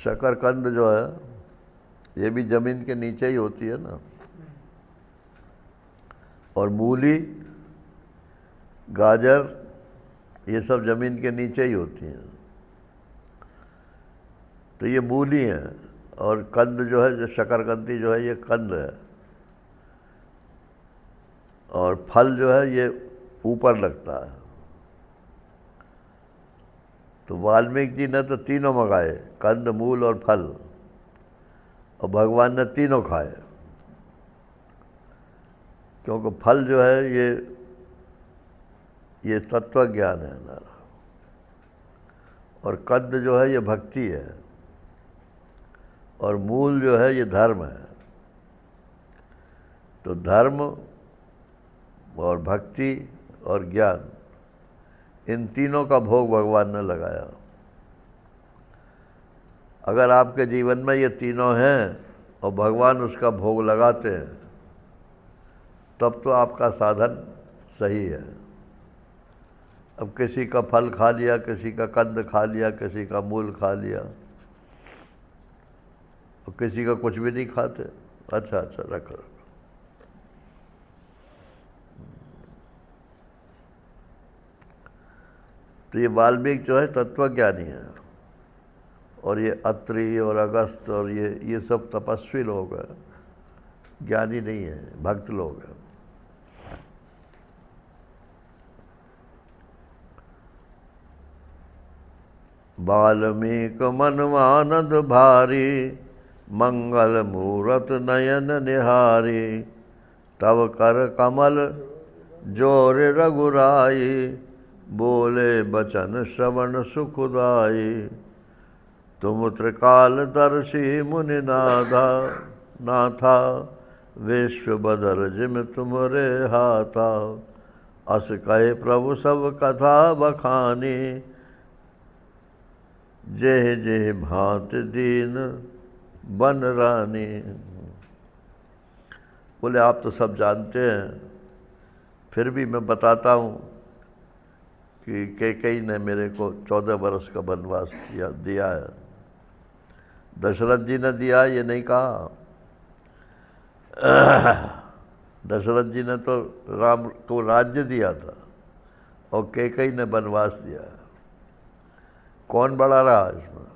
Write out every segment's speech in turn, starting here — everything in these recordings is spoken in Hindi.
शकरकंद जो है ये भी ज़मीन के नीचे ही होती है ना, और मूली, गाजर, ये सब ज़मीन के नीचे ही होती हैं। तो ये मूली है, और कंद जो है, जो शकरकंदी जो है, ये कंद है, और फल जो है ये ऊपर लगता है। तो वाल्मीकि जी ने तो तीनों मंगाए, कंद, मूल और फल, और भगवान ने तीनों खाए, क्योंकि फल जो है ये तत्व ज्ञान है ना, और कंद जो है ये भक्ति है, और मूल जो है ये धर्म है। तो धर्म और भक्ति और ज्ञान, इन तीनों का भोग भगवान ने लगाया। अगर आपके जीवन में ये तीनों हैं और भगवान उसका भोग लगाते हैं, तब तो आपका साधन सही है। अब किसी का फल खा लिया, किसी का कंद खा लिया, किसी का मूल खा लिया, और किसी का कुछ भी नहीं खाते, अच्छा अच्छा रख रख। तो ये वाल्मीकि जो है तत्वज्ञानी है, और ये अत्रि और अगस्त और ये सब तपस्वी लोग हैं, ज्ञानी नहीं है, भक्त लोग हैं। वाल्मीकि मनमानंद भारी, मंगल मूरत नयन निहारी, तब कर कमल जोर रघुराई, बोले बचन श्रवण सुखदाई। तुम त्रिकालदर्शी मुनि नाथा, विश्व बदर जिम तुमरे हाथा। अस कहे प्रभु सब कथा बखानी, जेह जेह भांत दीन बन रानी। बोले आप तो सब जानते हैं, फिर भी मैं बताता हूँ कि कैकेयी ने मेरे को 14 वर्ष का वनवास दिया है। दशरथ जी ने दिया ये नहीं कहा। दशरथ जी ने तो राम को राज्य दिया था, और कैकेयी ने वनवास दिया। कौन बड़ा रहा इसमें?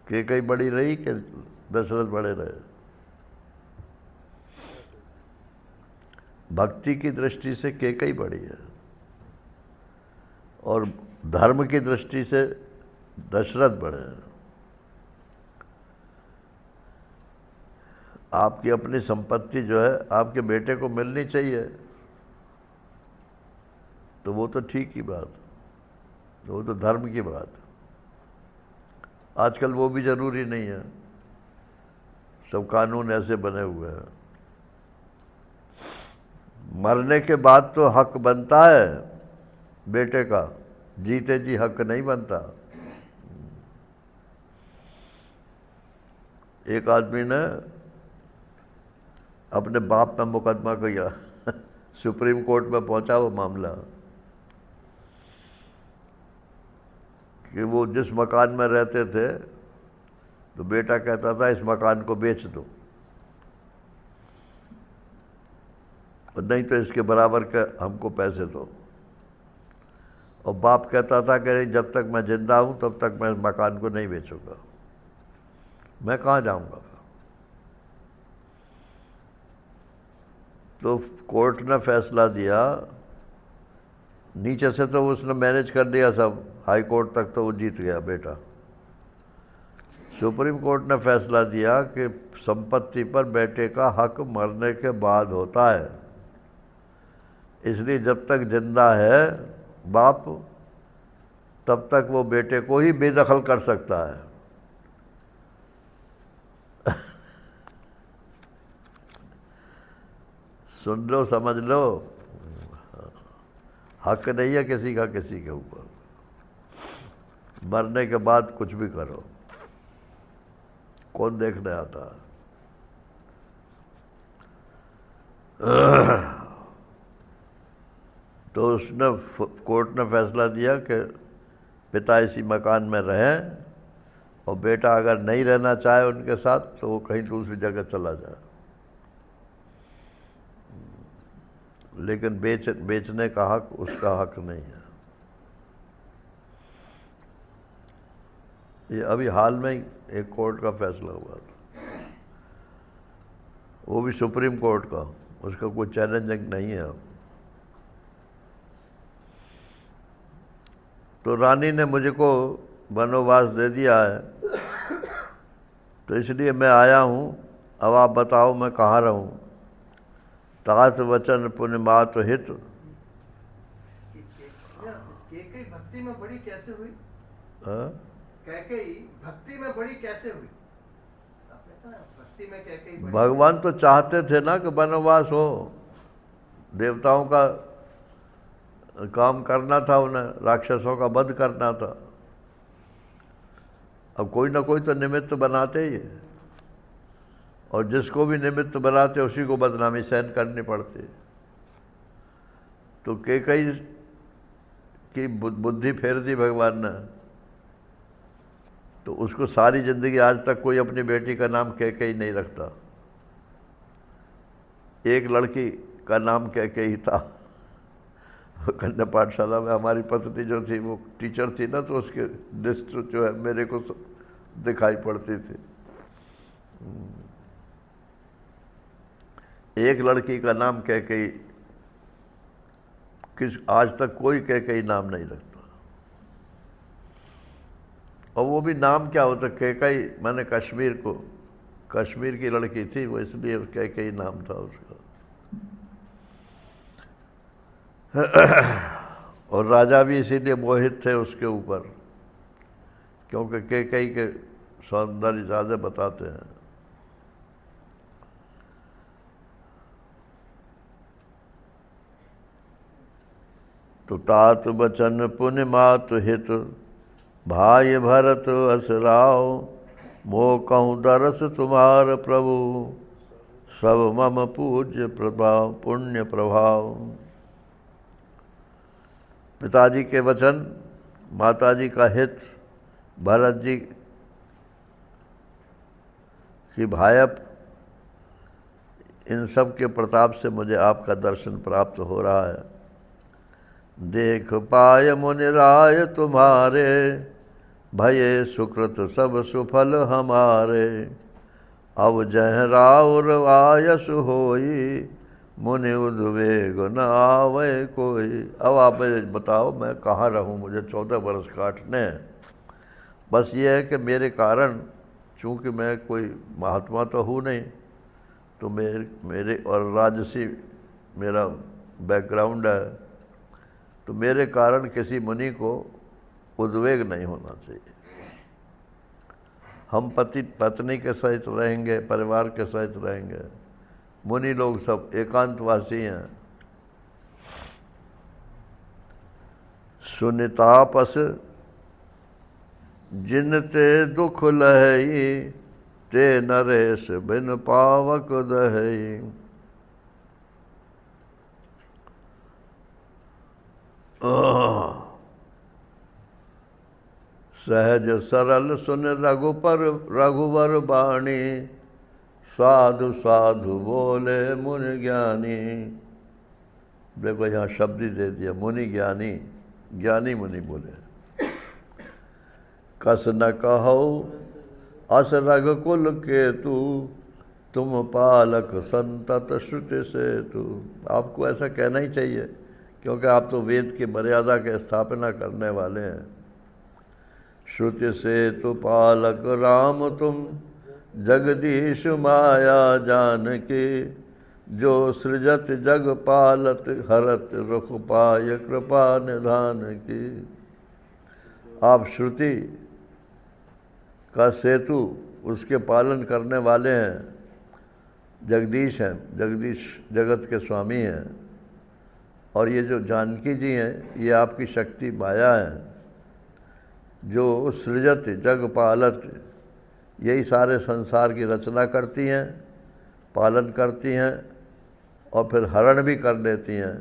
कैकेयी बड़ी रही कि दशरथ बड़े रहे? भक्ति की दृष्टि से कैकेयी बड़ी है, और धर्म की दृष्टि से दशरथ बड़े हैं। आपकी अपनी संपत्ति जो है आपके बेटे को मिलनी चाहिए, तो वो तो ठीक ही बात, वो तो धर्म की बात है। आजकल वो भी ज़रूरी नहीं है, सब कानून ऐसे बने हुए हैं। मरने के बाद तो हक बनता है बेटे का, जीते जी हक नहीं बनता। एक आदमी ने अपने बाप पे मुकदमा किया, सुप्रीम कोर्ट में पहुंचा वो मामला, कि वो जिस मकान में रहते थे तो बेटा कहता था इस मकान को बेच दो, और नहीं तो इसके बराबर के हमको पैसे दो। और बाप कहता था कि नहीं, जब तक मैं जिंदा हूँ तब तक मैं इस मकान को नहीं बेचूंगा, मैं कहाँ जाऊँगा। तो कोर्ट ने फैसला दिया, नीचे से तो उसने मैनेज कर दिया सब, हाई कोर्ट तक तो वो जीत गया बेटा। सुप्रीम कोर्ट ने फैसला दिया कि संपत्ति पर बेटे का हक मरने के बाद होता है, इसलिए जब तक जिंदा है बाप, तब तक वो बेटे को ही बेदखल कर सकता है। सुन लो, समझ लो, हक नहीं है किसी का किसी के ऊपर। मरने के बाद कुछ भी करो, कौन देखने आता है? तो उसने कोर्ट ने फैसला दिया कि पिता इसी मकान में रहें, और बेटा अगर नहीं रहना चाहे उनके साथ तो वो कहीं दूसरी जगह चला जाए, लेकिन बेचने का हक उसका हक नहीं है। ये अभी हाल में ही एक कोर्ट का फैसला हुआ था, वो भी सुप्रीम कोर्ट का, उसका कोई चैलेंजिंग नहीं है। तो रानी ने मुझे को वनवास दे दिया है, तो इसलिए मैं आया हूँ। अब आप बताओ मैं कहाँ रहूँ। तात वचन पुण्य मात हित। कैकेयी भक्ति में बड़ी कैसे हुई? कैकेयी भक्ति में बड़ी कैसे हुई? भक्ति में कैकेयी बड़ी। भगवान तो चाहते थे ना कि वनवास हो, देवताओं का काम करना था, उन्हें राक्षसों का वध करना था। अब कोई ना कोई तो निमित्त बनाते ही है, और जिसको भी निमित्त बनाते उसी को बदनामी सहन करनी पड़ती। तो कैकेयी की बुद्धि फेर दी भगवान ने, तो उसको सारी जिंदगी आज तक कोई अपनी बेटी का नाम कैकेयी नहीं रखता। एक लड़की का नाम कैकेयी था। कन्या पाठशाला में हमारी पत्नी जो थी वो टीचर थी ना, तो उसके लिस्ट जो है मेरे को दिखाई पड़ती थी। एक लड़की का नाम कैकेयी, आज तक कोई कैकेयी नाम नहीं रखता। और वो भी नाम क्या होता, कैकेयी मैंने कश्मीर की लड़की थी वो, इसलिए कैकेयी नाम था उसका। और राजा भी इसीलिए मोहित थे उसके ऊपर, क्योंकि कैकेयी के सौंदर्य ज़्यादा बताते हैं। तो तात बचन पुण्य मात हित, भाई भरत असराओ, मोह कहूँ दरस तुम्हार प्रभु, सब मम पूज्य प्रभाव पुण्य प्रभाव। पिताजी के वचन, माताजी का हित, भरत जी की भायप, इन सब के प्रताप से मुझे आपका दर्शन प्राप्त हो रहा है। देख पाय मुनि राय तुम्हारे, भये सुकृत सब सुफल हमारे। अब जह राउर आयस होई, मुनि उद्वेग न आवे कोई। अब आप बताओ मैं कहाँ रहूँ, मुझे 14 वर्ष काटने हैं। बस ये है कि मेरे कारण, चूँकि मैं कोई महात्मा तो हूँ नहीं, तो मेरे और राजसी मेरा बैकग्राउंड है, तो मेरे कारण किसी मुनि को उद्वेग नहीं होना चाहिए। हम पति पत्नी के सहित रहेंगे, परिवार के सहित रहेंगे। मुनि लोग सब एकांतवासी हैं। सुनितापस जिनते दुख लहई, ते नरेश बिन पावक दहई। सहज सरल सुन रघुवर बाणी, साधु साधु बोले मुनि ज्ञानी। देखो यहाँ शब्द ही दे दिया, मुनि ज्ञानी, ज्ञानी मुनि बोले। कस न कहो अस रघुकुल केतु, तुम पालक संतत श्रुति से तू। आपको ऐसा कहना ही चाहिए, क्योंकि आप तो वेद की मर्यादा के स्थापना करने वाले हैं। श्रुति से तु पालक राम तुम, जगदीश माया जानकी। जो सृजत जग पालत, हरत रुख पाय कृपा निधान की। आप श्रुति का सेतु, उसके पालन करने वाले हैं। जगदीश हैं, जगदीश जगत के स्वामी हैं। और ये जो जानकी जी हैं, ये आपकी शक्ति माया है, जो सृजत जग पालत, यही सारे संसार की रचना करती हैं, पालन करती हैं, और फिर हरण भी कर लेती हैं।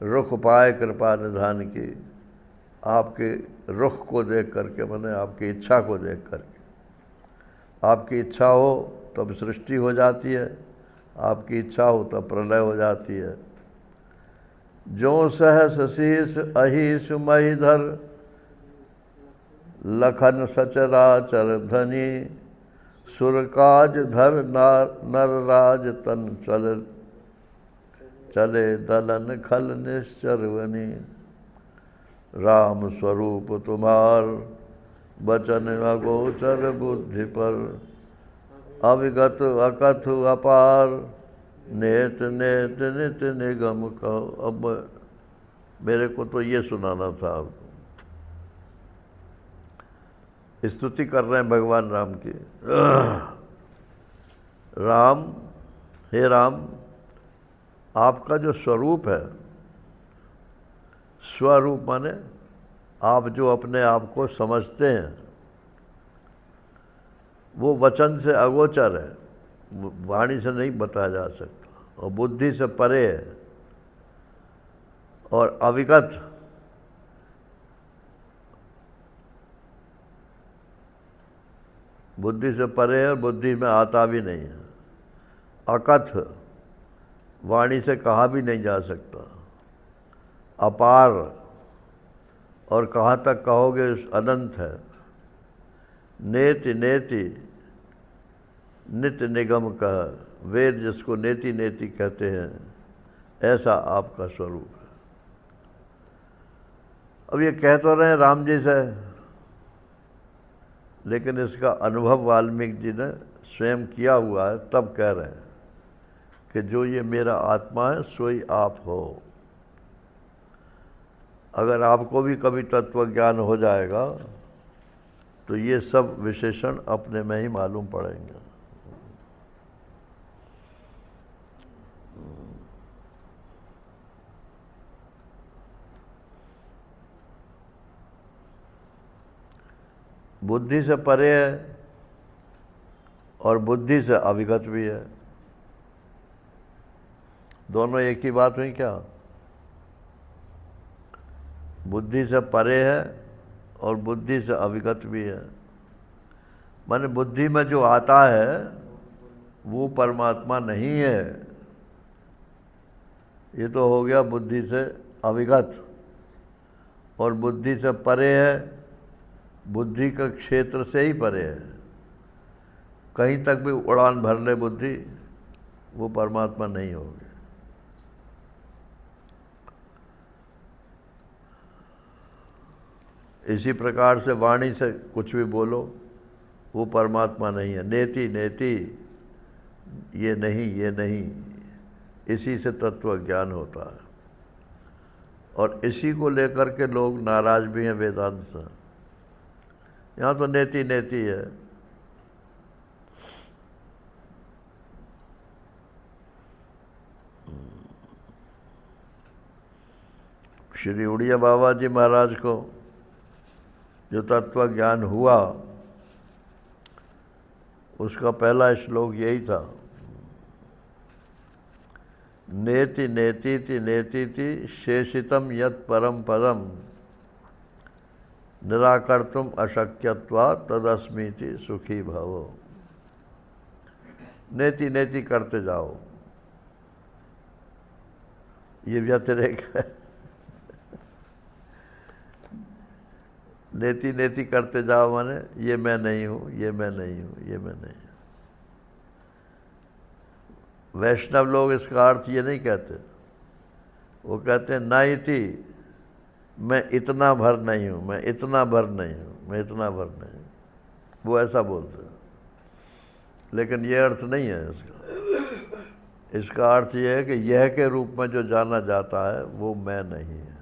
रुख पाए कृपा निधान की। आपके रुख को देख करके, माने आपकी इच्छा को देख करके। आपकी इच्छा हो तब सृष्टि हो जाती है, आपकी इच्छा हो तब प्रलय हो जाती है। जो सहस शीस अहिस महिधर, लखन सचराचर धनी, सुरकाज धर नर राज तन चले दलन खल निश्चरवनी। राम स्वरूप तुम्हार बचन अगोचर बुद्धि पर, अविगत अकथ अपार, नेत नेत नित निगम कहो। अब मेरे को तो ये सुनाना था आपको। स्तुति कर रहे हैं भगवान राम की। राम, हे राम, आपका जो स्वरूप है, स्वरूप माने आप जो अपने आप को समझते हैं, वो वचन से अगोचर है, वाणी से नहीं बताया जा सकता, और बुद्धि से परे है, और अविगत, बुद्धि से परे है, बुद्धि में आता भी नहीं है। अकथ, वाणी से कहा भी नहीं जा सकता। अपार, और कहाँ तक कहोगे, अनंत है। नेति नेति, नित्य निगम कह, वेद जिसको नेति नेति कहते हैं, ऐसा आपका स्वरूप है। अब ये कह तो रहे हैं राम जी से, लेकिन इसका अनुभव वाल्मीकि जी ने स्वयं किया हुआ है, तब कह रहे हैं कि जो ये मेरा आत्मा है सोई आप हो। अगर आपको भी कभी तत्व ज्ञान हो जाएगा तो ये सब विशेषण अपने में ही मालूम पड़ेंगे। बुद्धि से परे है और बुद्धि से अविगत भी है। दोनों एक ही बात हुई क्या? बुद्धि से परे है और बुद्धि से अविगत भी है। माने बुद्धि में जो आता है वो परमात्मा नहीं है। ये तो हो गया बुद्धि से अविगत। और बुद्धि से परे है, बुद्धि का क्षेत्र से ही परे है। कहीं तक भी उड़ान भर ले बुद्धि, वो परमात्मा नहीं होगी। इसी प्रकार से वाणी से कुछ भी बोलो, वो परमात्मा नहीं है। नेति नेति, ये नहीं, ये नहीं, इसी से तत्व ज्ञान होता है। और इसी को लेकर के लोग नाराज भी हैं वेदांत से। यहाँ तो नेति नेति है। श्री उड़िया बाबा जी महाराज को जो तत्व ज्ञान हुआ, उसका पहला श्लोक यही था, नेति नेतीति नेतीति शेषितम यत् परम पदम निराकर्तुम अशक्यत्वात् तदस्मीति सुखी भवो। नेति नेति करते जाओ, ये व्यतिरेक है। नेति नेति करते जाओ माने ये मैं नहीं हूँ, ये मैं नहीं हूँ, ये मैं नहीं हूँ। वैष्णव लोग इसका अर्थ ये नहीं कहते। वो कहते हैं ना इति, मैं इतना भर नहीं हूँ, मैं इतना भर नहीं हूँ, मैं इतना भर नहीं हूँ। वो ऐसा बोलते हैं, लेकिन ये अर्थ नहीं है इसका। इसका अर्थ ये है कि यह के रूप में जो जाना जाता है वो मैं नहीं है।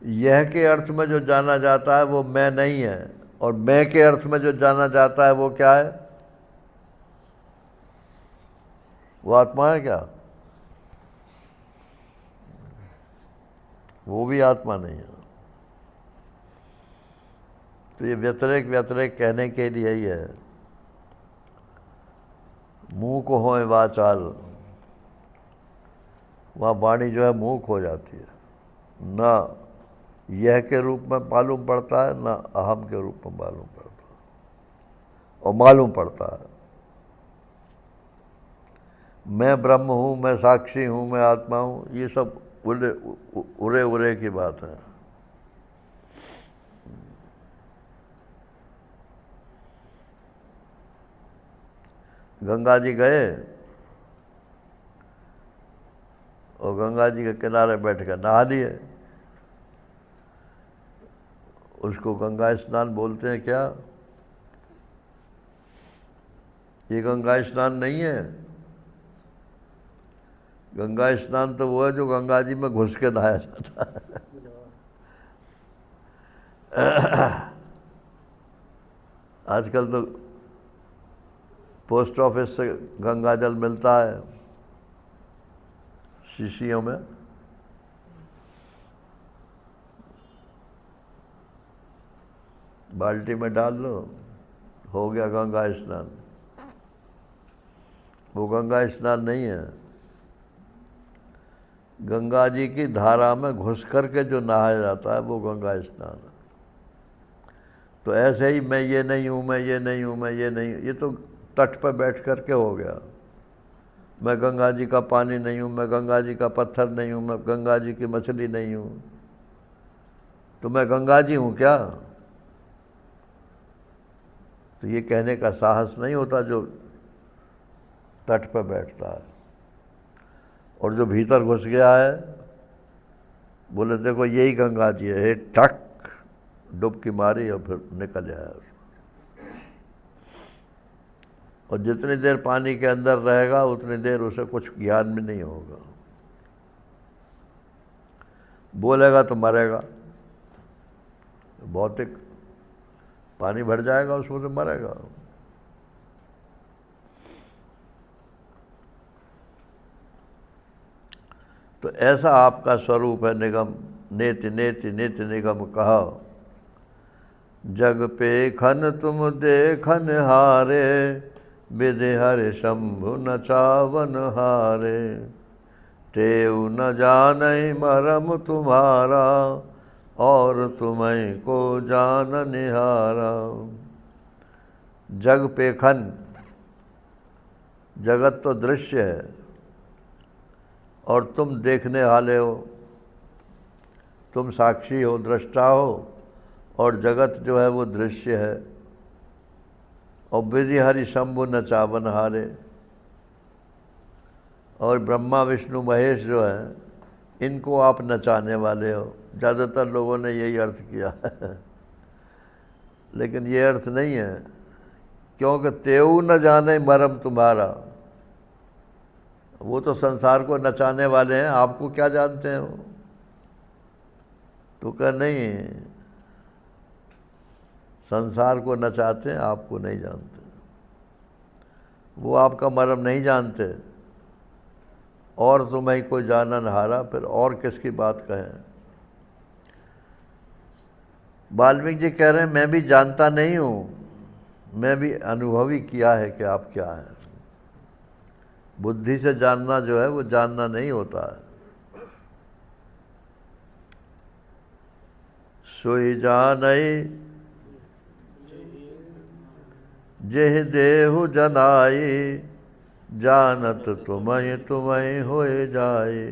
यह के अर्थ में जो जाना जाता है वो मैं नहीं है, और मैं के अर्थ में जो जाना जाता है वो क्या है? वो आत्मा है क्या? वो भी आत्मा नहीं है। तो ये व्यतिरेक व्यतिरेक कहने के लिए ही है। मुंह को होए वाचाल, वहाँ वाणी जो है मूक हो जाती है, ना यह के रूप में मालूम पड़ता है, ना अहम के रूप में मालूम पड़ता है, और मालूम पड़ता है मैं ब्रह्म हूँ, मैं साक्षी हूँ, मैं आत्मा हूँ। ये सब उरे उरे की बात है। गंगा जी गए और गंगा जी के किनारे बैठ कर नहा लिए। उसको गंगा स्नान बोलते हैं क्या? ये गंगा स्नान नहीं है। गंगा स्नान तो वो है जो गंगा जी में घुस के नहाया जाता है। आजकल तो पोस्ट ऑफिस से गंगा जल मिलता है शीशियों में। बाल्टी में डाल लो, हो गया गंगा स्नान। वो गंगा स्नान नहीं है। गंगा जी की धारा में घुस करके जो नहाया जाता है वो गंगा स्नान है। तो ऐसे ही मैं ये नहीं हूँ, मैं ये नहीं हूँ, मैं ये नहीं हूँ, ये तो तट पर बैठ करके हो गया। मैं गंगा जी का पानी नहीं हूँ, मैं गंगा जी का पत्थर नहीं हूँ, मैं गंगा जी की मछली नहीं हूँ। तो मैं गंगा जी हूँ क्या? तो ये कहने का साहस नहीं होता जो तट पर बैठता है। और जो भीतर घुस गया है बोले देखो यही गंगा जी है, टक डुबकी मारी और फिर निकल आया। और जितनी देर पानी के अंदर रहेगा उतनी देर उसे कुछ ज्ञान भी नहीं होगा। बोलेगा तो मरेगा, भौतिक पानी भर जाएगा उसमें तो मरेगा। तो ऐसा आपका स्वरूप है निगम। नेति नेति नित्य निगम कहा, जग पे खन तुम देखन हारे, विधि हरि शंभु नचावन हारे। तेऊ न जानई मरम तुम्हारा, और तुम्हें को जान निहारा। जग पे खन, जगत तो दृश्य है और तुम देखने वाले हो, तुम साक्षी हो, दृष्टा हो, और जगत जो है वो दृश्य है। और विधि हरि शंभु नचावन हारे, और ब्रह्मा विष्णु महेश जो है इनको आप नचाने वाले हो। ज़्यादातर लोगों ने यही अर्थ किया है लेकिन ये अर्थ नहीं है, क्योंकि तेऊ न जाने मरम तुम्हारा। वो तो संसार को नचाने वाले हैं, आपको क्या जानते हैं वो? तो कह नहीं, संसार को नचाते हैं, आपको नहीं जानते। वो आपका मरम नहीं जानते। और तुम्हें कोई जानन हारा, फिर और किसकी बात कहें? वाल्मीकि जी कह रहे हैं मैं भी जानता नहीं हूँ, मैं भी अनुभवी किया है कि आप क्या हैं। बुद्धि से जानना जो है वो जानना नहीं होता है। सोई जानई जेह देहु जनाई, जानत तुम्हें तुम्हें होए जाए।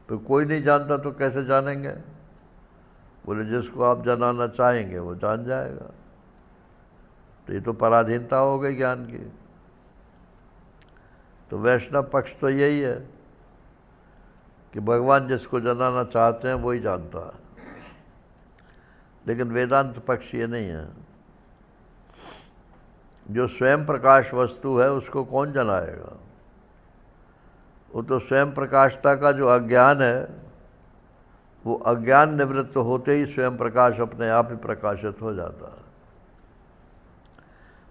तो कोई नहीं जानता तो कैसे जानेंगे? बोले जिसको आप जनाना चाहेंगे वो जान जाएगा। तो ये तो पराधीनता हो गई ज्ञान की। तो वैष्णव पक्ष तो यही है कि भगवान जिसको जनाना चाहते हैं वही जानता है। लेकिन वेदांत पक्ष ये नहीं है। जो स्वयं प्रकाश वस्तु है उसको कौन जनाएगा? वो तो स्वयं प्रकाशता का जो अज्ञान है, वो अज्ञान निवृत्त होते ही स्वयं प्रकाश अपने आप ही प्रकाशित हो जाता है।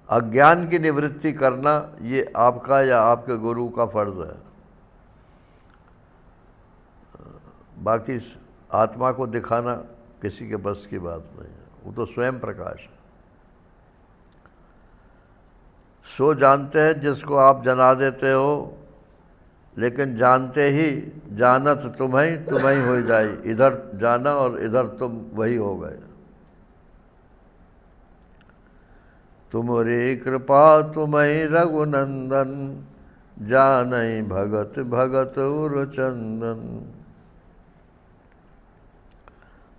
अज्ञान की निवृत्ति करना ये आपका या आपके गुरु का फर्ज है। बाकी आत्मा को दिखाना किसी के बस की बात नहीं है, वो तो स्वयं प्रकाश है। सो जानते हैं जिसको आप जना देते हो, लेकिन जानते ही जानत तुम्हें हो जाई, इधर जाना और इधर तुम वही हो गए। तुमरी कृपा तुम्हें रघुनंदन, जानई भगत भगत उर चंदन।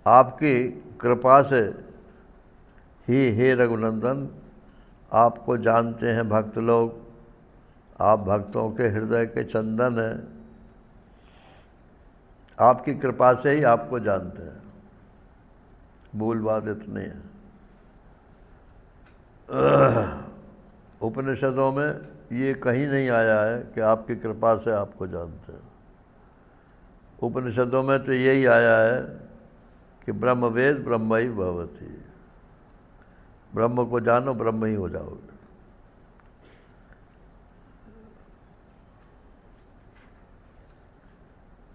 आपकी कृपा से ही हे रघुनंदन आपको जानते हैं भक्त लोग, आप भक्तों के हृदय के चंदन हैं। आपकी कृपा से ही आपको जानते हैं, मूल बात इतनी है। उपनिषदों में ये कहीं नहीं आया है कि आपकी कृपा से आपको जानते हैं। उपनिषदों में तो यही आया है कि ब्रह्मवेद ब्रह्म ही भवति, ब्रह्म को जानो ब्रह्म ही हो जाओगे।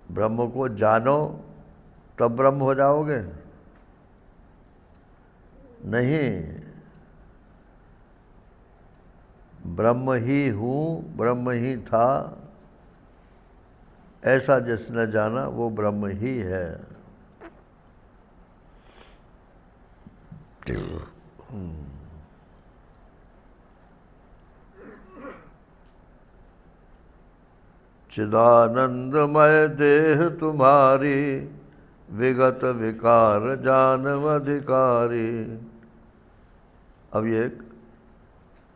ब्रह्म को जानो तब ब्रह्म हो जाओगे? नहीं, ब्रह्म ही हूँ, ब्रह्म ही था, ऐसा जिसने जाना वो ब्रह्म ही है। चिदानंदमय देह तुम्हारी, विगत विकार जानव अधिकारी। अब ये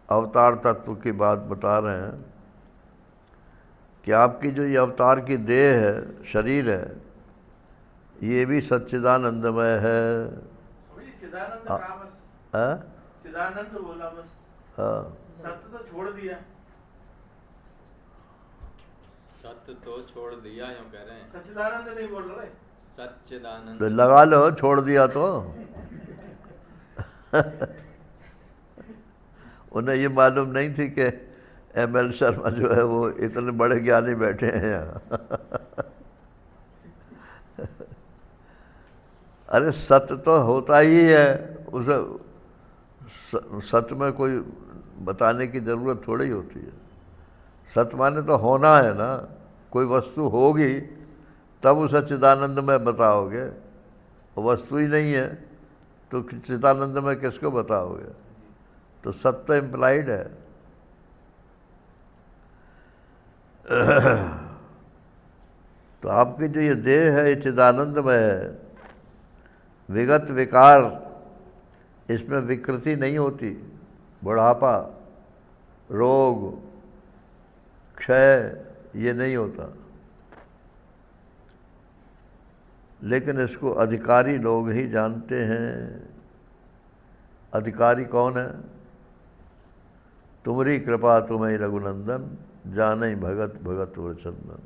अवतार तत्व की बात बता रहे हैं कि आपकी जो ये अवतार की देह है, शरीर है, ये भी सच्चिदानंदमय है। चिदानंद बोला बस। हाँ, सत्य तो छोड़ दिया, सत्य तो छोड़ दिया, यूं कह रहे हैं। सच्चिदानंद नहीं बोल रहे। सच्चिदानंद तो लगा लो, छोड़ दिया तो उन्हें ये मालूम नहीं थी कि ML शर्मा जो है वो इतने बड़े ज्ञानी बैठे हैं यहाँ। अरे सत्य तो होता ही है, उसे सत्य में कोई बताने की ज़रूरत थोड़ी होती है। सत्य माने तो होना है ना, कोई वस्तु होगी तब उस सच्चिदानंद में बताओगे। वो वस्तु ही नहीं है तो चिदानंद में किसको बताओगे? तो सत्य इम्प्लाइड है। तो आपकी जो ये देह है ये चिदानंद में है, विगत विकार, इसमें विकृति नहीं होती, बुढ़ापा, रोग, क्षय ये नहीं होता। लेकिन इसको अधिकारी लोग ही जानते हैं। अधिकारी कौन है? तुम्हारी कृपा तुम्हें रघुनंदन, जाने भगत भगत और चंदन।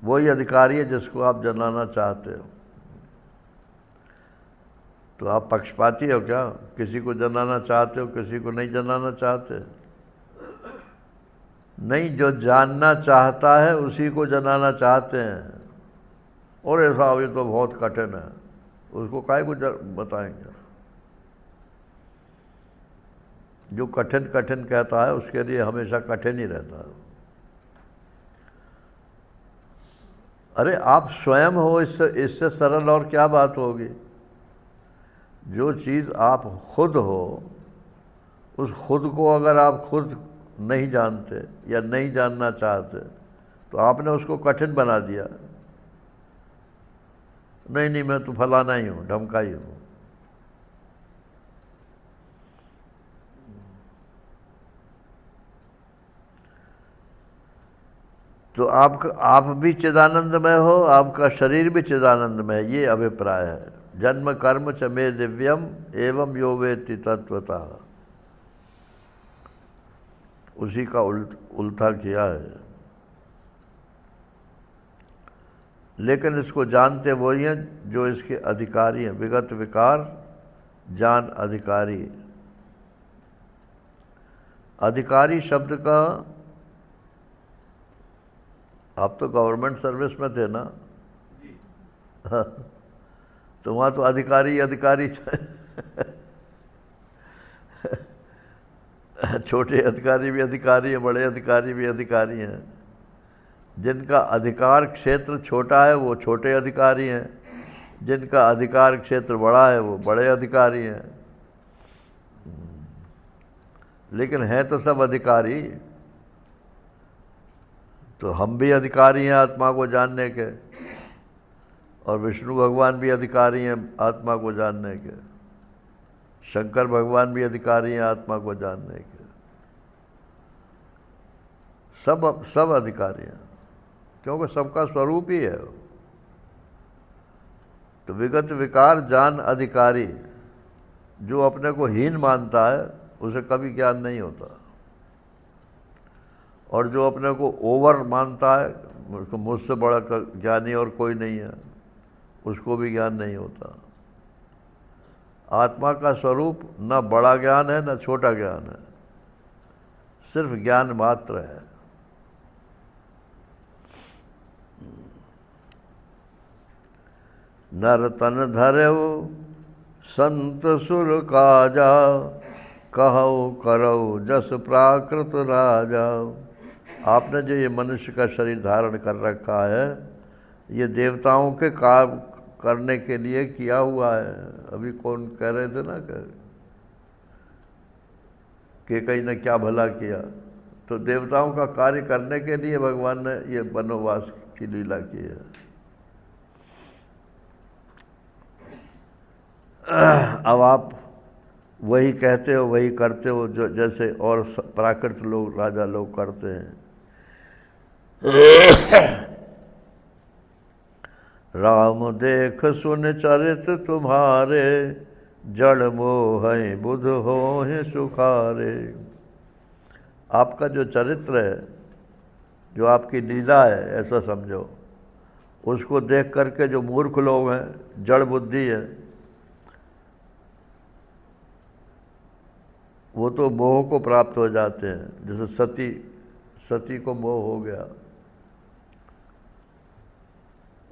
वही अधिकारी है जिसको आप जनाना चाहते हो। तो आप पक्षपाती हो क्या? किसी को जनाना चाहते हो, किसी को नहीं जनाना चाहते? नहीं, जो जानना चाहता है उसी को जनाना चाहते हैं। और ऐसा ये तो बहुत कठिन है, उसको काहे को बताएंगे? जो कठिन कठिन कहता है उसके लिए हमेशा कठिन ही रहता है। अरे आप स्वयं हो, इससे सरल और क्या बात होगी? जो चीज़ आप खुद हो, उस खुद को अगर आप खुद नहीं जानते या नहीं जानना चाहते तो आपने उसको कठिन बना दिया। नहीं, मैं तो फलाना ही हूँ, ढमका ही हूँ। तो आप भी चिदानंदमय हो, आपका शरीर भी चिदानंदमय है, ये अभिप्राय है। जन्म कर्म च मे दिव्यम एवं यो वेत्ति तत्वतः, उसी का उल्था किया है। लेकिन इसको जानते वही हैं जो इसके अधिकारी हैं। विगत विकार जान अधिकारी। अधिकारी शब्द का, आप तो गवर्नमेंट सर्विस में थे ना, तो वहाँ तो अधिकारी अधिकारी छोटे अधिकारी भी अधिकारी हैं, बड़े अधिकारी भी अधिकारी हैं। जिनका अधिकार क्षेत्र छोटा है वो छोटे अधिकारी हैं, जिनका अधिकार क्षेत्र बड़ा है वो बड़े अधिकारी हैं। लेकिन हैं तो सब अधिकारी। तो हम भी अधिकारी हैं आत्मा को जानने के, और विष्णु भगवान भी अधिकारी हैं आत्मा को जानने के, शंकर भगवान भी अधिकारी हैं आत्मा को जानने के। सब अधिकारी हैं, क्योंकि सबका स्वरूप ही है। तो विगत विकार जान अधिकारी, जो अपने को हीन मानता है उसे कभी ज्ञान नहीं होता, और जो अपने को ओवर मानता है, मुझसे बड़ा ज्ञानी और कोई नहीं है, उसको भी ज्ञान नहीं होता। आत्मा का स्वरूप न बड़ा ज्ञान है न छोटा ज्ञान है, सिर्फ ज्ञान मात्र है। नर तन धरऊ संत सुर काजा, कहऊ करऊ जस प्राकृत राजा। आपने जो ये मनुष्य का शरीर धारण कर रखा है, ये देवताओं के काम करने के लिए किया हुआ है। अभी कौन कह रहे थे ना कि कहीं ने क्या भला किया, तो देवताओं का कार्य करने के लिए भगवान ने ये वनवास की लीला की है। अब आप वही कहते हो, वही करते हो जो जैसे और प्राकृत लोग, राजा लोग करते हैं। राम देख सुन चरित तुम्हारे, जड़ मोह बुध हो सुखारे। आपका जो चरित्र है, जो आपकी लीला है, ऐसा समझो, उसको देख करके जो मूर्ख लोग हैं, जड़ बुद्धि है, वो तो मोह को प्राप्त हो जाते हैं। जैसे सती को मोह हो गया,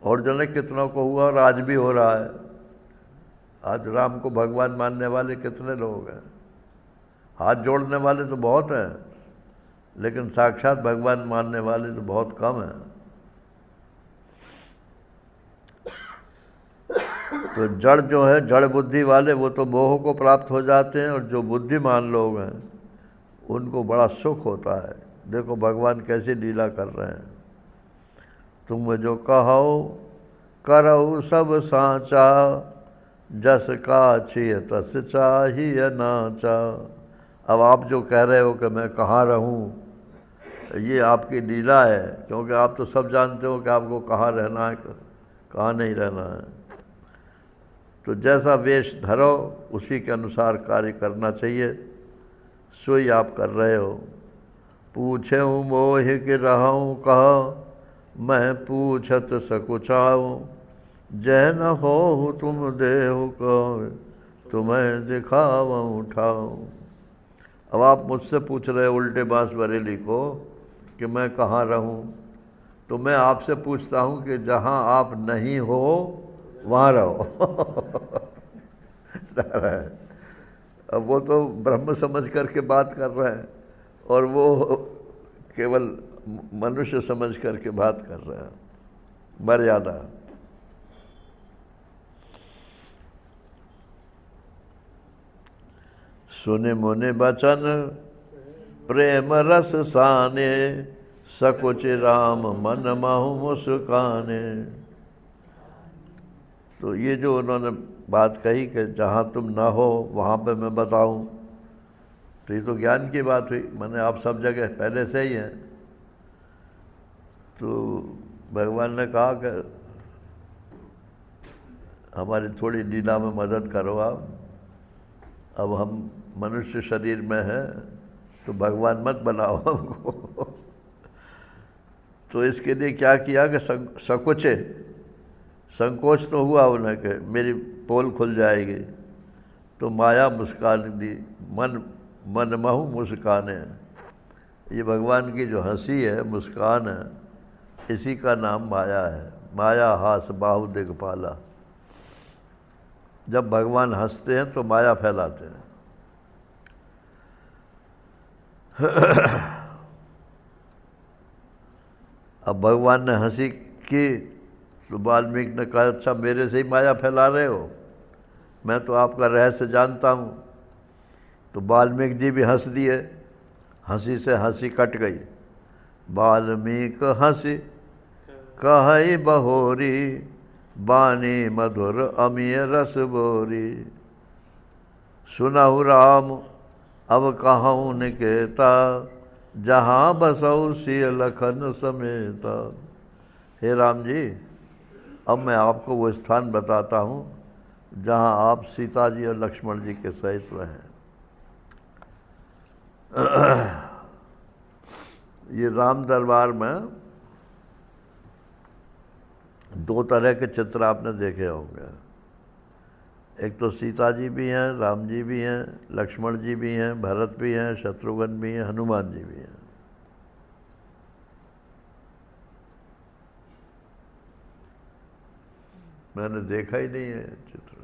और जाने कितनों को हुआ, और आज भी हो रहा है। आज राम को भगवान मानने वाले कितने लोग हैं? हाथ जोड़ने वाले तो बहुत हैं, लेकिन साक्षात भगवान मानने वाले तो बहुत कम हैं। तो जड़ जो है, जड़ बुद्धि वाले, वो तो मोह को प्राप्त हो जाते हैं, और जो बुद्धिमान लोग हैं उनको बड़ा सुख होता है। देखो भगवान कैसी लीला कर रहे हैं। तुम जो कहो करऊ सब साचा, जस का छिय तस चाहिए नाचा। अब आप जो कह रहे हो कि मैं कहाँ रहूँ, ये आपकी लीला है, क्योंकि आप तो सब जानते हो कि आपको कहाँ रहना है, कहाँ नहीं रहना है। तो जैसा वेश धरो उसी के अनुसार कार्य करना चाहिए, सोई आप कर रहे हो। पूछे मोह के रहूँ कह, मैं पूछत सकुचाऊँ, जय न हो तुम देहु को, तुम्हें दिखाऊँ उठाऊँ। अब आप मुझसे पूछ रहे उल्टे बांस बरेली को कि मैं कहाँ रहूँ, तो मैं आपसे पूछता हूँ कि जहाँ आप नहीं हो वहाँ रहो। अब वो तो ब्रह्म समझ करके बात कर रहे हैं, और वो केवल मनुष्य समझ करके बात कर रहे हैं। मर्यादा। सुने मुने बचन प्रेम रस साने, सकुच राम मन महु मुस्काने। तो ये जो उन्होंने बात कही कि जहाँ तुम ना हो वहाँ पे मैं बताऊँ, तो ये तो ज्ञान की बात हुई। मैंने आप सब जगह पहले से ही हैं। तो भगवान ने कहा कि हमारी थोड़ी लीला में मदद करो आप। अब हम मनुष्य शरीर में हैं, तो भगवान मत बनाओ हमको। तो इसके लिए क्या किया कि सकुचे, संकोच तो हुआ उन्हें कि मेरी पोल खुल जाएगी, तो माया मुस्कान दी, मन महु मुस्काने। ये भगवान की जो हंसी है, मुस्कान है, इसी का नाम माया है। माया हास बाहु दिगपाला। जब भगवान हंसते हैं तो माया फैलाते हैं। अब भगवान ने हंसी की तो वाल्मीकि ने कहा अच्छा मेरे से ही माया फैला रहे हो, मैं तो आपका रहस्य जानता हूँ। तो वाल्मीकि जी भी हंस दिए, हंसी से हंसी कट गई। वाल्मीकि हंसी कहई बहोरी, बानी मधुर अमीय रस बोरी। सुनहु राम अब कहूँ निकेता, जहाँ बसऊ सिय लखन समेता। हे राम जी, अब मैं आपको वो स्थान बताता हूँ जहाँ आप सीता जी और लक्ष्मण जी के सहित रहें। ये राम दरबार में दो तरह के चित्र आपने देखे होंगे। एक तो सीता जी भी हैं, राम जी भी हैं, लक्ष्मण जी भी हैं, भरत भी हैं, शत्रुघ्न भी हैं, हनुमान जी भी हैं। मैंने देखा ही नहीं है चित्र।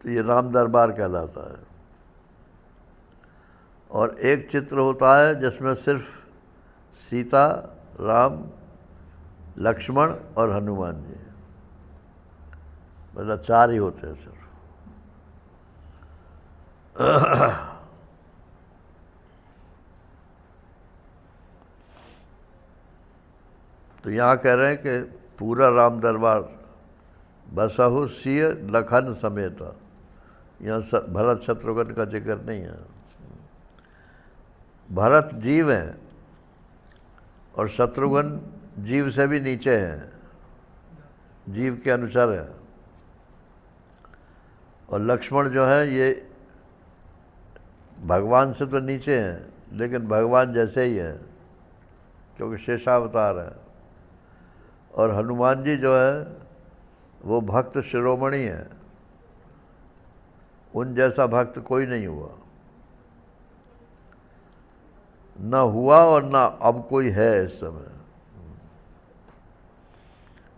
तो ये राम दरबार कहलाता है। और एक चित्र होता है जिसमें सिर्फ सीता, राम, लक्ष्मण और हनुमान जी, मतलब चार ही होते हैं सिर्फ। तो यहाँ कह रहे हैं कि पूरा राम दरबार बसहु सिय लखन समेत। यहाँ भरत शत्रुघ्न का जिक्र नहीं है। भरत जीव हैं और शत्रुघ्न जीव से भी नीचे हैं, जीव के अनुसार है। और लक्ष्मण जो है ये भगवान से तो नीचे हैं लेकिन भगवान जैसे ही हैं क्योंकि शेषावतार है। और हनुमान जी जो है वो भक्त शिरोमणि है, उन जैसा भक्त कोई नहीं हुआ, न हुआ और न अब कोई है इस समय।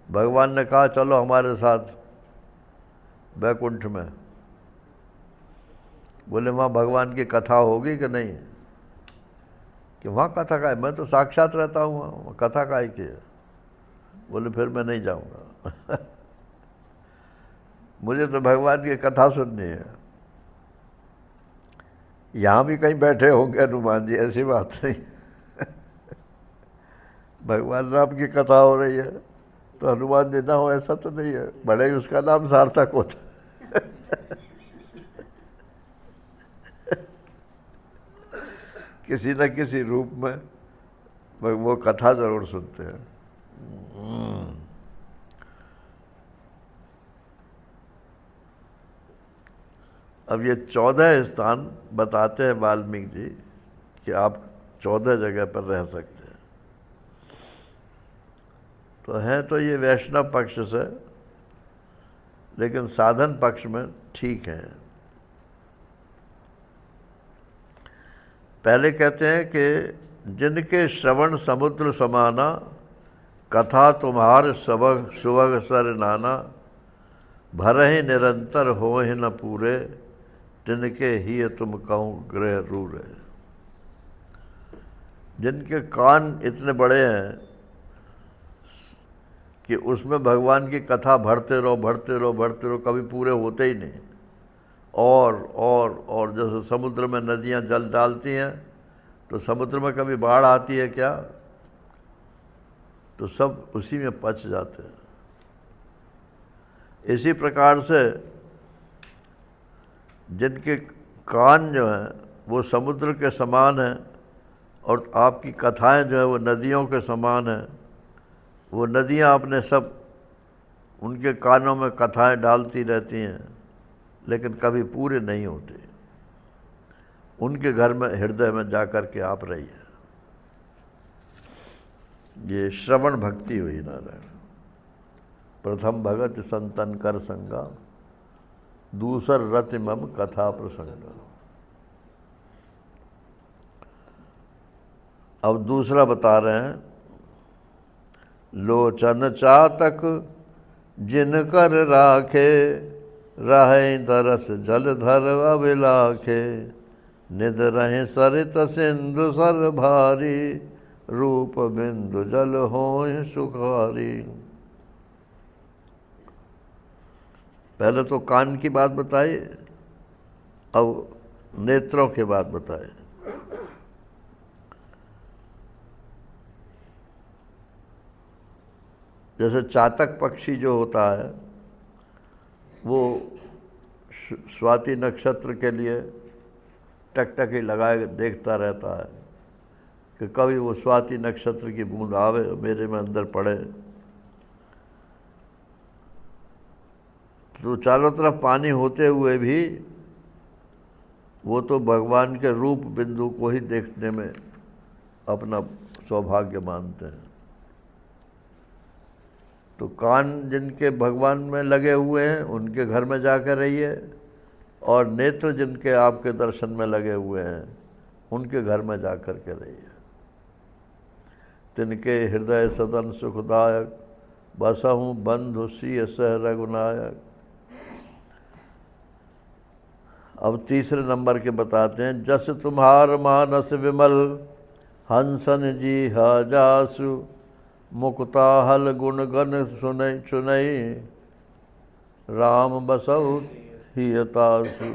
भगवान ने कहा चलो हमारे साथ वैकुंठ में। बोले वहाँ भगवान की कथा होगी कि नहीं? कि वहाँ कथा का है, मैं तो साक्षात रहता हूँ वहाँ, कथा का ही की है। बोले फिर मैं नहीं जाऊँगा मुझे तो भगवान की कथा सुननी है। यहाँ भी कहीं बैठे होंगे हनुमान जी, ऐसी बात नहीं भगवान राम की कथा हो रही है तो हनुमान जी ना हो ऐसा तो नहीं है, भले ही उसका नाम सार्थक होता किसी न किसी रूप में वो कथा जरूर सुनते हैं। अब ये 14 स्थान बताते हैं वाल्मीकि जी कि आप 14 जगह पर रह सकते हैं। तो हैं तो ये वैष्णव पक्ष से, लेकिन साधन पक्ष में ठीक है। पहले कहते हैं कि जिनके श्रवण समुद्र समाना, कथा तुम्हार सबग सुबह सर नाना, भरहि निरंतर होहि न पूरे, तिनके ही तुम कहूँ गृह रूरे। जिनके कान इतने बड़े हैं कि उसमें भगवान की कथा भरते रहो भरते रहो भरते रहो, कभी पूरे होते ही नहीं। और जैसे समुद्र में नदियाँ जल डालती हैं तो समुद्र में कभी बाढ़ आती है क्या? तो सब उसी में पच जाते हैं। इसी प्रकार से जिनके कान जो हैं वो समुद्र के समान हैं और आपकी कथाएं जो है वो नदियों के समान हैं। वो नदियाँ अपने सब उनके कानों में कथाएं डालती रहती हैं लेकिन कभी पूरे नहीं होते। उनके घर में हृदय में जाकर के आप रहिए। ये श्रवण भक्ति हुई नारायण। प्रथम भगत संतन कर संगा, दूसर रति मम कथा प्रसंग। अब दूसरा बता रहे हैं, लोचन चातक जिन कर राखे, रहे दरस जल धर अभिलाखे, निध रहे सरित सिंधु सर भारी, रूप बिंदु जल होय सुखारी। पहले तो कान की बात बताई, अब नेत्रों की बात बताए। जैसे चातक पक्षी जो होता है वो स्वाति नक्षत्र के लिए टकटकी लगाए देखता रहता है कि कभी वो स्वाति नक्षत्र की बूंद आवे मेरे में अंदर पड़े। तो चारों तरफ पानी होते हुए भी वो तो भगवान के रूप बिंदु को ही देखने में अपना सौभाग्य मानते हैं। तो कान जिनके भगवान में लगे हुए हैं उनके घर में जाकर रहिए, और नेत्र जिनके आपके दर्शन में लगे हुए हैं उनके घर में जाकर के रहिए। तिनके हृदय सदन सुखदायक, बसहूँ बंधु सिय सह रघुनायक। अब तीसरे नंबर के बताते हैं, जस तुम्हार मानस विमल, हंसन जी हा जासु, मुक्ता हल गुण गण सुनई सुनई, राम बसहु हियतासु।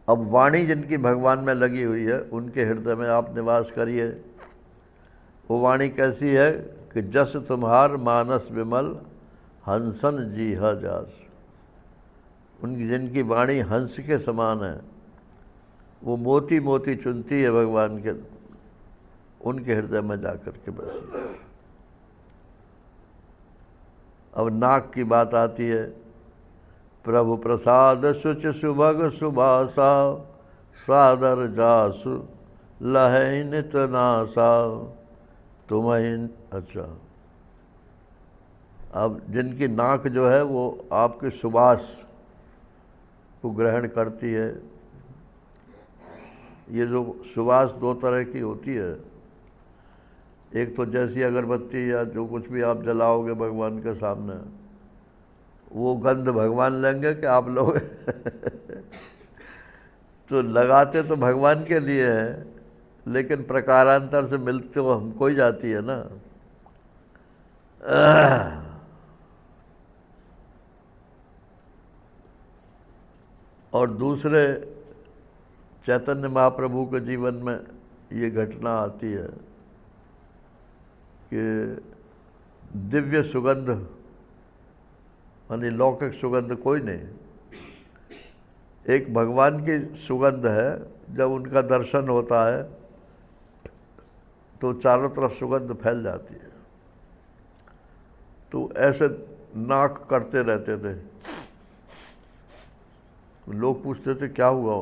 अब वाणी जिनकी भगवान में लगी हुई है उनके हृदय में आप निवास करिए। वो वाणी कैसी है कि जस तुम्हार मानस विमल, हंसन जी हा जासु। उनकी जिनकी वाणी हंस के समान है, वो मोती मोती चुनती है भगवान के, उनके हृदय में जाकर के बसी। अब नाक की बात आती है, प्रभु प्रसाद सुच सुभग सुभासा, सादर जासु लहै नित नासा, तुम्हें। अच्छा, अब जिनकी नाक जो है वो आपके सुबास को ग्रहण करती है। ये जो सुबास दो तरह की होती है, एक तो जैसी अगरबत्ती या जो कुछ भी आप जलाओगे भगवान के सामने, वो गंध भगवान लेंगे कि आप लोग तो लगाते तो भगवान के लिए है, लेकिन प्रकारांतर से मिलते तो हमको ही जाती है ना। और दूसरे चैतन्य महाप्रभु के जीवन में ये घटना आती है कि दिव्य सुगंध, यानी लौकिक सुगंध कोई नहीं, एक भगवान की सुगंध है। जब उनका दर्शन होता है तो चारों तरफ सुगंध फैल जाती है। तो ऐसे नाक करते रहते थे। लोग पूछते थे क्या हुआ,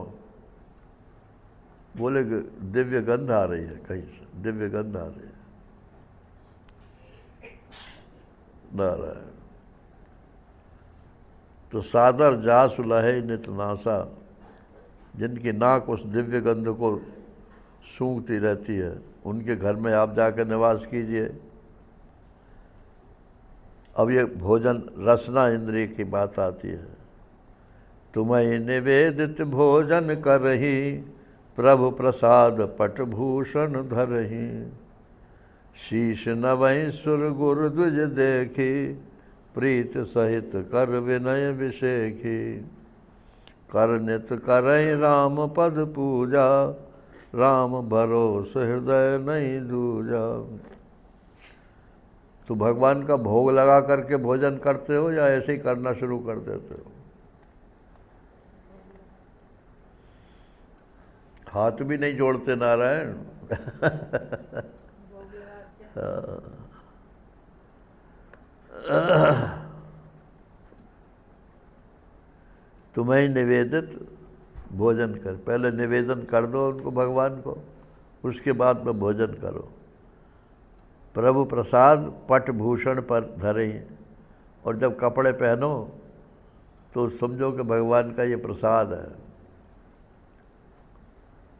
बोले कि दिव्य गंध आ रही है, कहीं से दिव्य गंध आ रही है। नारायण। तो सादर जासु लहै नित नासा, जिनकी नाक उस दिव्य गंध को सूंघती रहती है, उनके घर में आप जाकर निवास कीजिए। अब ये भोजन रसना इंद्रिय की बात आती है। तुम्हें निवेदित भोजन करही, प्रभु प्रसाद पटभूषण धरही, शीश नवहि सुर गुरु द्विज देखी, प्रीत सहित कर विनय विषेखी, कर नित करहि राम पद पूजा, राम भरोस हृदय नहीं दूजा। तो भगवान का भोग लगा करके भोजन करते हो या ऐसे ही करना शुरू कर देते हो? हाथ भी नहीं जोड़ते नारायण। तुम्हें निवेदित भोजन कर, पहले निवेदन कर दो उनको भगवान को, उसके बाद में भोजन करो। प्रभु प्रसाद पटभूषण पर धरे, और जब कपड़े पहनो तो समझो कि भगवान का ये प्रसाद है।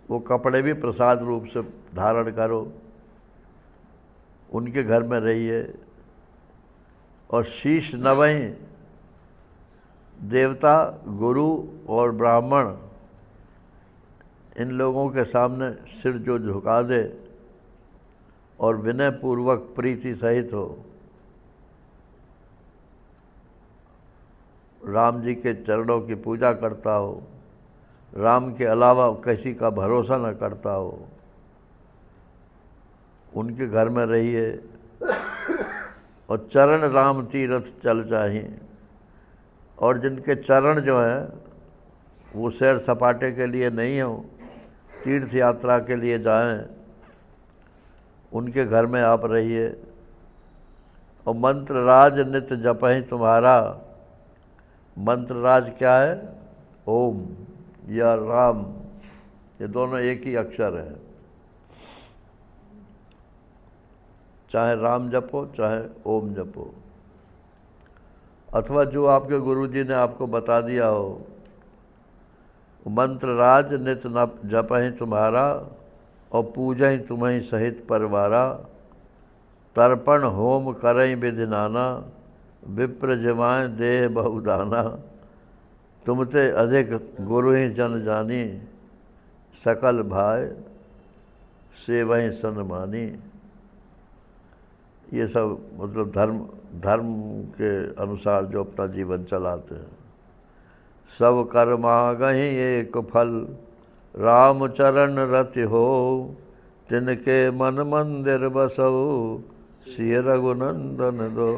वो कपड़े भी प्रसाद रूप से धारण करो, उनके घर में रहिए। और शीश नवहीं, देवता गुरु और ब्राह्मण इन लोगों के सामने सिर जो झुका दे और विनय पूर्वक प्रीति सहित हो, राम जी के चरणों की पूजा करता हो, राम के अलावा किसी का भरोसा न करता हो, उनके घर में रहिए और चरण राम तीरथ चल चाहिए। और जिनके चरण जो हैं वो सैर सपाटे के लिए नहीं हो, तीर्थ यात्रा के लिए जाएं, उनके घर में आप रहिए। और मंत्र राज नित्य जपहि तुम्हारा। मंत्र राज क्या है? ओम या राम, ये दोनों एक ही अक्षर है। चाहे राम जपो चाहे ओम जपो, अथवा जो आपके गुरुजी ने आपको बता दिया हो। मंत्र राज नित न जपहि तुम्हारा और पूजहि तुम्हें सहित परवारा। तर्पण होम करई विधि नाना विप्र जमाए देह बहुदाना। तुमते अधिक गुरु ही जन जानी सकल भाई सेवहि सन्मानी। ये सब मतलब धर्म के अनुसार जो अपना जीवन चलाते हैं। सब कर्मागहि एक फल राम चरण रति हो। तिनके मन मंदिर बसो सिय रघुनंदन दो।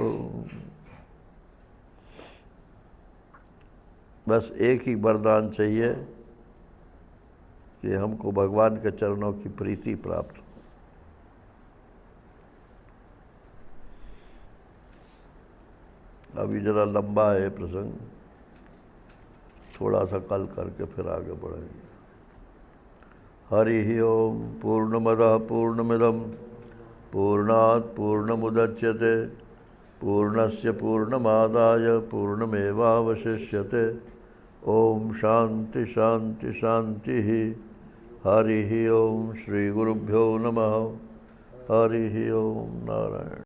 बस एक ही वरदान चाहिए कि हमको भगवान के चरणों की प्रीति प्राप्त हो। अभी ज़रा लंबा है प्रसंग, थोड़ा सा कल करके फिर आगे बढ़ेंगे। हरि ओम। पूर्णमदः पूर्णमिदं पूर्णात् पूर्णमुदच्यते पूर्णस्य पूर्णमादाय पूर्णमेवावशिष्यते। ओम शांति शांति शांति। हरि ओम। श्री गुरुभ्यो नमः। हरि ओम। नारायण।